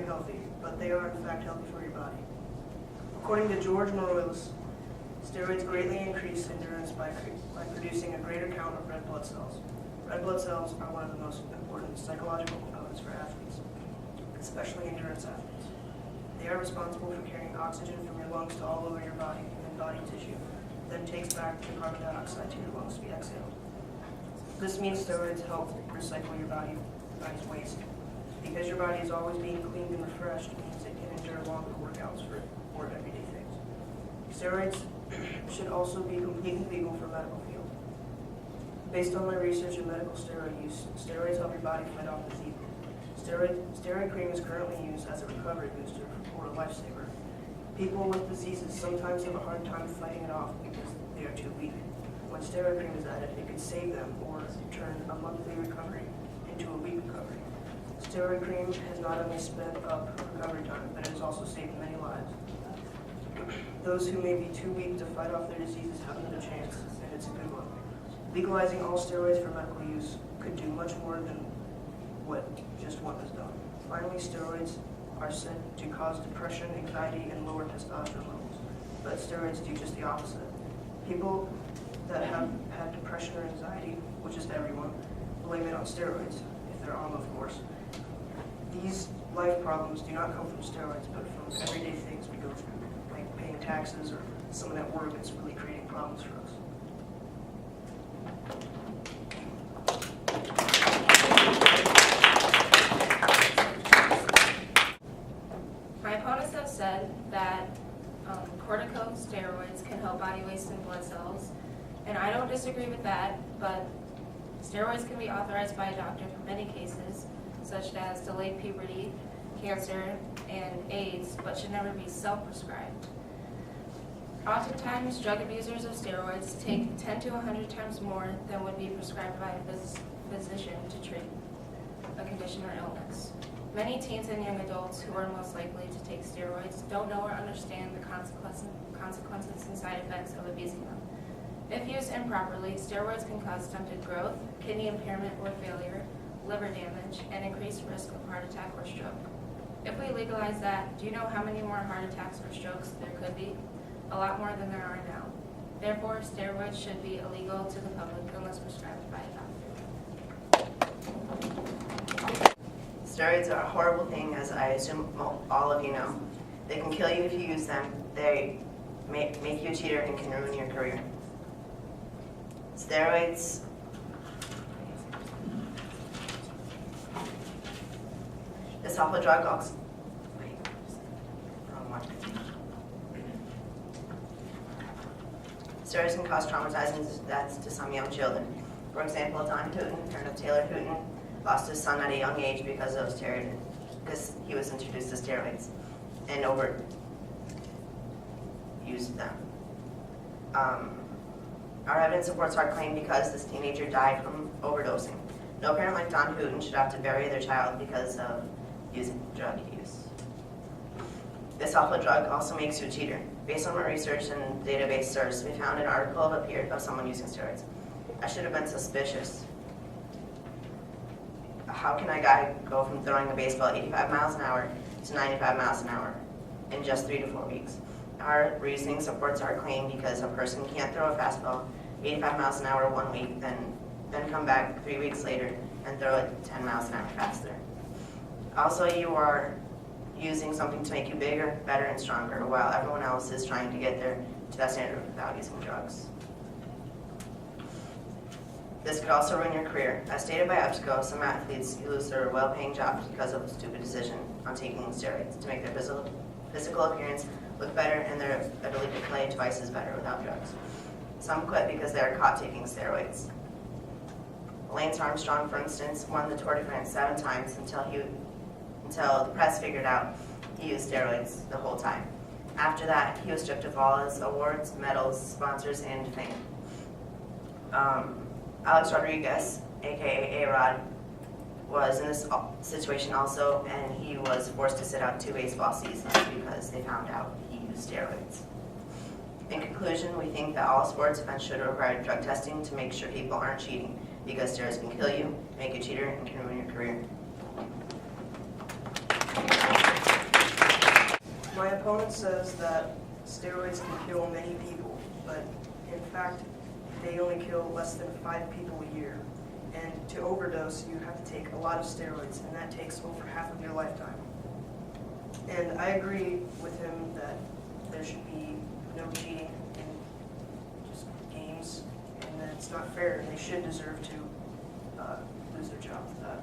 healthy, but they are in fact healthy for your body. According to George Moroz, steroids greatly increase endurance by producing a greater count of red blood cells. Red blood cells are one of the most important psychological components for athletes, especially endurance athletes. They are responsible for carrying oxygen from your lungs to all over your body and body tissue, then takes back the carbon dioxide to your lungs to be exhaled. This means steroids help recycle your body's waste. Because your body is always being cleaned and refreshed, it means it can endure longer workouts for everyday things. Steroids should also be completely legal for medical field. Based on my research in medical steroid use, steroids help your body fight off disease. Steroid cream is currently used as a recovery booster or a lifesaver. People with diseases sometimes have a hard time fighting it off because they are too weak. When steroid cream is added, it can save them or turn a monthly recovery into a week recovery. Steroid cream has not only sped up recovery time, but it has also saved many lives. Those who may be too weak to fight off their diseases have another chance, and it's a good one. Legalizing all steroids for medical use could do much more than what just one has done. Finally, steroids are said to cause depression, anxiety, and lower testosterone levels, but steroids do just the opposite. People that have had depression or anxiety, which is everyone, blame it on steroids, if they're on, of course. These life problems do not come from steroids, but from everyday things we go through, like paying taxes or someone at work that's really creating problems for us. My opponents have said that corticosteroids can help body waste and blood cells, and I don't disagree with that, but steroids can be authorized by a doctor for many cases, such as delayed puberty, cancer, and AIDS, but should never be self-prescribed. Oftentimes, drug abusers of steroids take 10 to 100 times more than would be prescribed by a physician to treat a condition or illness. Many teens and young adults who are most likely to take steroids don't know or understand the consequences and side effects of abusing them. If used improperly, steroids can cause stunted growth, kidney impairment or failure, liver damage, and increased risk of heart attack or stroke. If we legalize that, do you know how many more heart attacks or strokes there could be? A lot more than there are now. Therefore, steroids should be illegal to the public unless prescribed by a doctor. Steroids are a horrible thing, as I assume all of you know. They can kill you if you use them. They make you a cheater and can ruin your career. Steroids this awful drug also. Steroids can cause traumatizing deaths to some young children. For example, Don Hooten, parent of Taylor Hooten, lost his son at a young age because he was introduced to steroids and used them. Our evidence supports our claim because this teenager died from overdosing. No parent like Don Hooten should have to bury their child because of drug use. This awful drug also makes you a cheater. Based on my research and database search, we found an article of someone using steroids. I should have been suspicious. How can a guy go from throwing a baseball at 85 miles an hour to 95 miles an hour in just 3 to 4 weeks? Our reasoning supports our claim because a person can't throw a fastball 85 miles an hour 1 week, then come back 3 weeks later and throw it 10 miles an hour faster. Also, you are using something to make you bigger, better, and stronger, while everyone else is trying to get there to that standard without using drugs. This could also ruin your career. As stated by EBSCO, some athletes lose their well-paying jobs because of a stupid decision on taking steroids to make their physical appearance look better and their ability to play twice as better without drugs. Some quit because they are caught taking steroids. Lance Armstrong, for instance, won the Tour de France 7 times until the press figured out he used steroids the whole time. After that, he was stripped of all his awards, medals, sponsors, and fame. Alex Rodriguez, aka A-Rod, was in this situation also, and he was forced to sit out 2 baseball seasons because they found out he used steroids. In conclusion, we think that all sports events should require drug testing to make sure people aren't cheating, because steroids can kill you, make you a cheater, and can ruin your career. My opponent says that steroids can kill many people, but in fact, they only kill less than 5 people a year. And to overdose, you have to take a lot of steroids, and that takes over half of your lifetime. And I agree with him that there should be no cheating in just games, and that it's not fair, and they should deserve to lose their job for that.